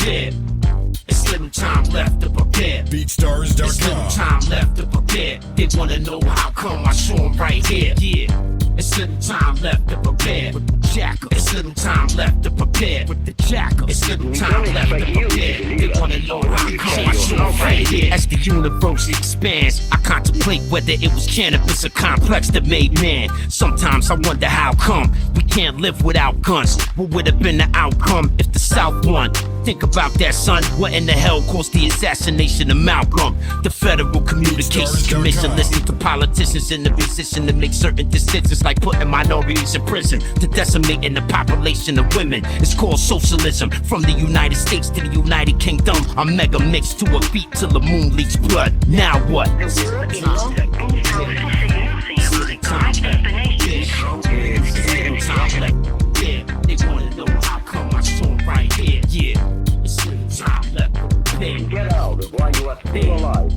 prepare. It's little time left to prepare. BeatStars.com. It's little time left to prepare. They wanna know how come I show them right here. Yeah. It's little time left to prepare. With the jackal. It's little time left to prepare. With the jackal. It's little time left to prepare. They wanna know how come I show them right here. As the universe expands, I contemplate whether it was cannabis or complex that made man. Sometimes I wonder how come we can't live without guns. What would have been the outcome if the South won? Think about that, son. What in the hell caused the assassination of Malcolm? The Federal Communications Commission listened to politicians in the position to make certain decisions, like putting minorities in prison, to decimating the population of women. It's called socialism. From the United States to the United Kingdom, a mega mix to a beat till the moon leaks blood. Now what? They wanna know how come I saw right here. Yeah. Get out while you are still alive.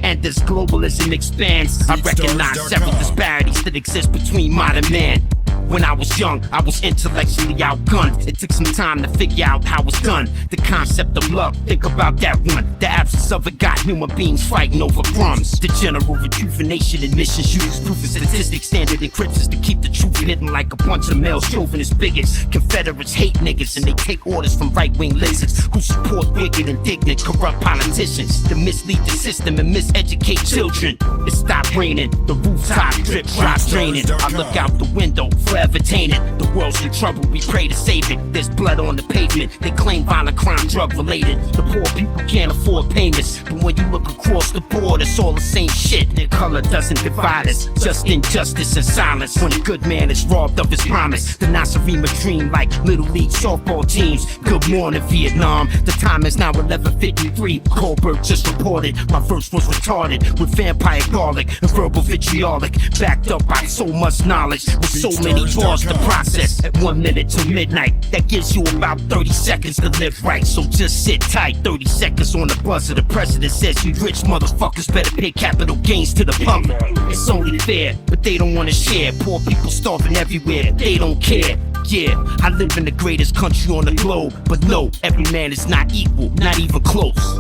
And as globalism expands, I recognize several disparities that exist between modern man. When I was young, I was intellectually outgunned. It took some time to figure out how it's done. The concept of love, think about that one. The absence of it got human beings fighting over crumbs. The general rejuvenation and missions use proof of statistics, standard encryptions to keep the truth hidden like a bunch of male chauvinist bigots. Confederates hate niggas and they take orders from right-wing lizards who support wicked, indignant, corrupt politicians to mislead the system and miseducate children. It stopped raining, the rooftop drip drops draining. I look out the window, forever tainted. The world's in trouble, we pray to save it. There's blood on the pavement. They claim violent crime, drug related. The poor people can't afford payments, but when you look across the board, it's all the same shit. Their color doesn't divide us, just injustice and silence. When a good man is robbed of his promise, the Nasarima dream like little league softball teams. Good morning, Vietnam. The time is now 11:53. Colbert just reported my verse was retarded with vampire garlic and verbal vitriolic, backed up by so much knowledge with so many bars to process at 1 minute till midnight. That gives you about 30 seconds to live right, so just sit tight. 30 seconds on the buzzer. The president says you rich motherfuckers better pay capital gains to the public. It's only fair, but they don't wanna share. Poor people starving everywhere, they don't care. Yeah, I live in the greatest country on the globe, but no, every man is not equal, not even close.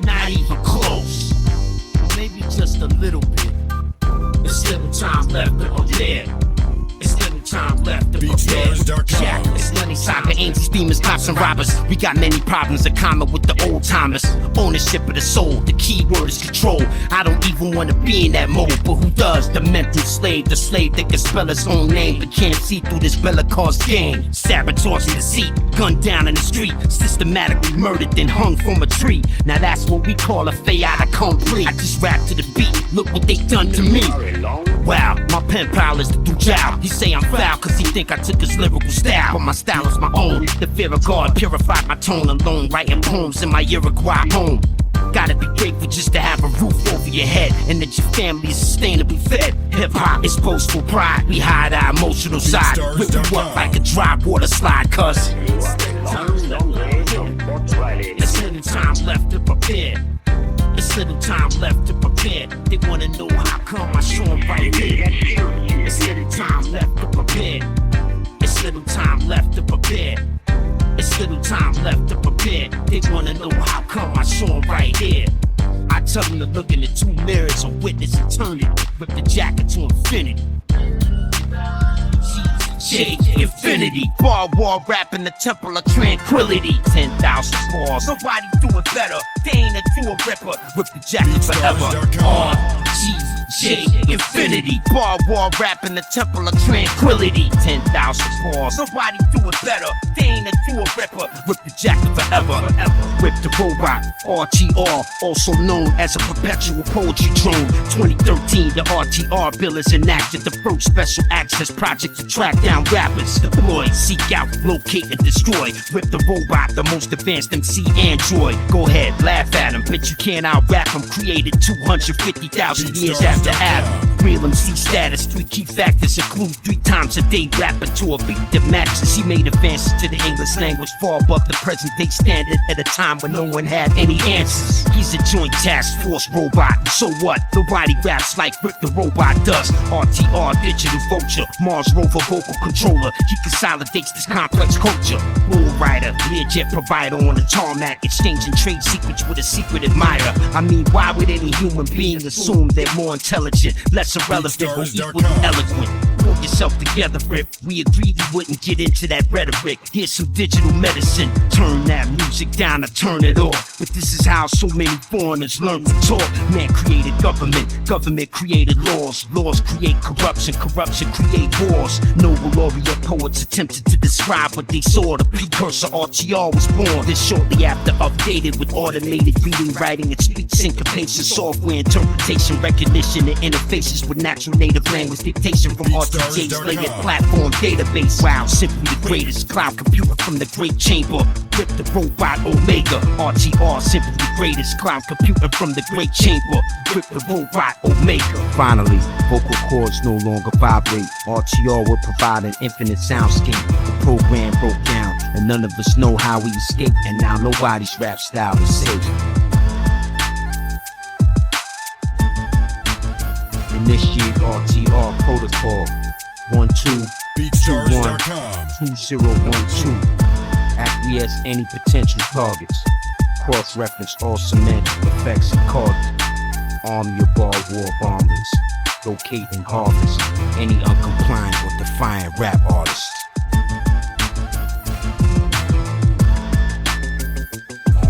Not even close. Maybe just a little bit. There's little time left to prepare. It's little time left to prepare. Jack, it's money, saga, angels, demons, cops, and robbers. We got many problems in common with the old timers. Ownership of the soul, the key word is control. I don't even wanna be in that mode, but who does? The mental slave, the slave that can spell his own name but can't see through this Bellicause game. Sabotage in the seat, gunned down in the street, systematically murdered then hung from a tree. Now that's what we call a fait accompli. I just rap to the beat, look what they done to me. Wow, my pen pal is the Dujal. He say I'm foul cause he think I took his lyrical style, but my style is my own. The fear of God purified my tone alone, writing poems in my Uruguay home. Gotta be grateful just to have a roof over your head and that your family is sustainably fed. Hip-hop is boastful pride, we hide our emotional side. Rip you up like a dry water slide, cuz it's little time left to prepare. It's little time left to prepare. They wanna know how come I show them right here. It's little time left to prepare. It's little time left to prepare. It's little time left to prepare. They wanna know how come I show them right here. I tell them to look in the two mirrors and witness eternity. Rip the jacket to infinity. J Infinity, bar war rap in the temple of tranquility. 10,000 bars, nobody do it better. They ain't a true ripper, rip the jacket forever. J Infinity, bar war rap in the temple of tranquility. 10,000 bars, nobody do it better. They ain't a true ripper, rip the jacket forever. Rip the robot, RTR, also known as a perpetual poetry drone. 2013, the RTR bill is enacted. The first special access project to track down rappers. Deploy, seek out, locate, and destroy. Rip the robot, the most advanced MC android. Go ahead, laugh at him, bitch you can't out-rap him. Created 250,000 years after Adam. Real MC status, 3 key factors include 3 times a day rapping to a beat that matches. He made advances to the English language far above the present day standard at a time when no one had any answers. He's a joint task force robot, so what? Nobody raps like Rip the Robot does. RTR, digital vulture, Mars rover, vocal controller. He consolidates this complex culture. Bull rider, Learjet provider on the tarmac, exchanging trade secrets with a secret admirer. I mean, why would any human being assume they're more intelligent, less irrelevant, or equally eloquent? Pull yourself together, Rip. We agreed we wouldn't get into that rhetoric. Here's some digital medicine. Turn that music down or turn it off. But this is how so many foreigners learn to talk. Man created government, government created laws. Laws create corruption, corruption create wars. Noble laureate poets attempted to describe what they saw. The precursor RTR was born. Then shortly after updated with automated reading, writing, and speech syncopation, software interpretation, recognition, and interfaces with natural native language dictation from RTJ's layered platform database. Wow, simply the greatest cloud computer from the great chamber. Rip the Robot Omega. RTR, simply the greatest cloud computer from the great chamber. Rip the Robot Omega. Finally, vocal cords no longer vibrate. RTR will provide an infinite soundscape. The program broke down, and none of us know how we escaped. And now nobody's rap style is safe. Initiate RTR protocol 12212012. Acquiesce any potential targets. Cross-reference all semantic effects and causes. Arm your bar war bombers. Locate and harvest any uncompliant or defiant rap artists.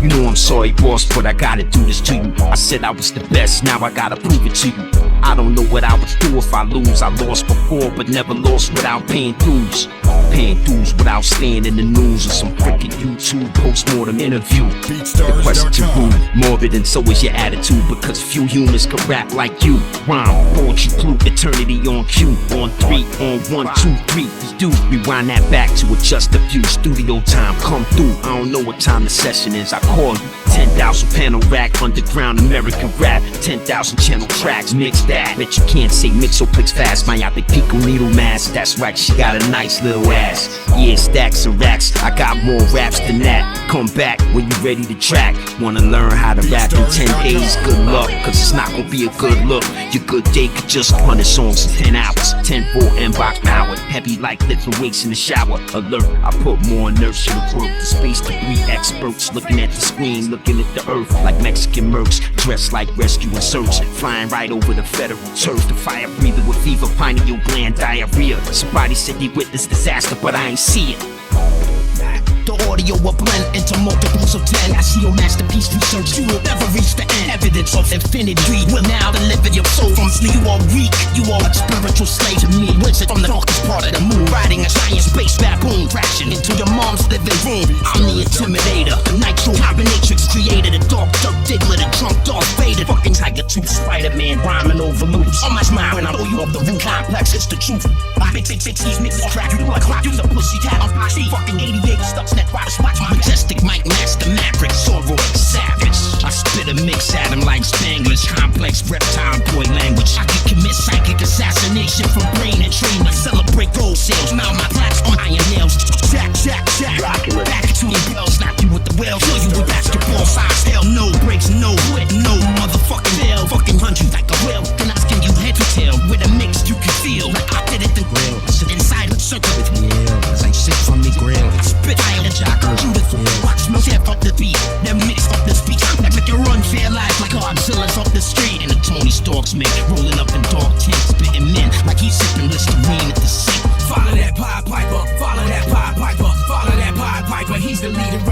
You know I'm sorry, boss, but I gotta do this to you. I said I was the best, now I gotta prove it to you. I don't know what I would do if I lose. I lost before, but never lost without paying dues. Paying dues without staying in the news or some freaking YouTube post-mortem interview. The question rude, morbid, and so is your attitude, because few humans can rap like you. Rhyme, poetry, flute, eternity on cue. On 3, on 1, 2, 3. Let's do rewind that back to adjust the view. Studio time, come through. I don't know what time the session is. I call you. 10,000 panel rack, underground American rap. 10,000 channel tracks, mix that. Bet you can't say Mixoplex fast. Myopic Pico needle mask. That's right, she got a nice little ass. Yeah, stacks and racks. I got more raps than that. Come back when you ready to track. Wanna learn how to rap in 10 days? Good luck, cause it's not gonna be a good look. Your good day could just 100 songs in 10 hours. 10-4 inbox powered. Heavy like lifting weights in the shower. Alert, I put more inertia to work. The space degree experts looking at the screen, looking at the earth like Mexican mercs, dressed like rescue and search, flying right over the federal turf. The fire breather with fever, pineal gland diarrhea. Somebody said they witnessed disaster, but I ain't see it. The audio will blend into multiples of 10. I see your masterpiece research, you will never reach the end. Evidence of infinity will now deliver your soul from sleep. You are weak, you are a spiritual slave to me. Wizard from the darkest part of the moon, riding a giant space baboon, crashing into your mom's living room. I'm the intimidator, the nitro carbonatrix created. A dark Dirk Diggler, the drunk Darth Vader. Fucking Tiger Tooth, Spider-Man, rhyming over loops. On my smile when I throw you off the roof complex, it's the truth. I make 660s, mix track, you like clock, use a pussy cat on my sheet. Fucking 88 stuck. That riders watch my majestic mic master Maverick, Zorro, savage. I spit a mix at him like Spanglish, complex reptile boy language. I can commit psychic assassination from brain and train. I celebrate gold sales, mount my plaques on iron nails. Jack, Jack, Jack, back to your bell, slap you with the whale, kill you with basketball size. Hell no, breaks no, quit no, motherfucking hell. Fucking hunt you like a whale, then I skin you head to tail. With a mix you can feel like I did it the grill. Sit inside the circle with me, cause I sit from the grill. I spit fire. Beautiful, watch me step up the beat, then mix up the speech. I make you run fair life like Godzilla's up the street. And the Tony Stark's man rolling up in dark tents, spitting men like he's sipping Listerine at the sink. Follow that Pied Piper, follow that Pied Piper, follow that Pied Piper. He's the leader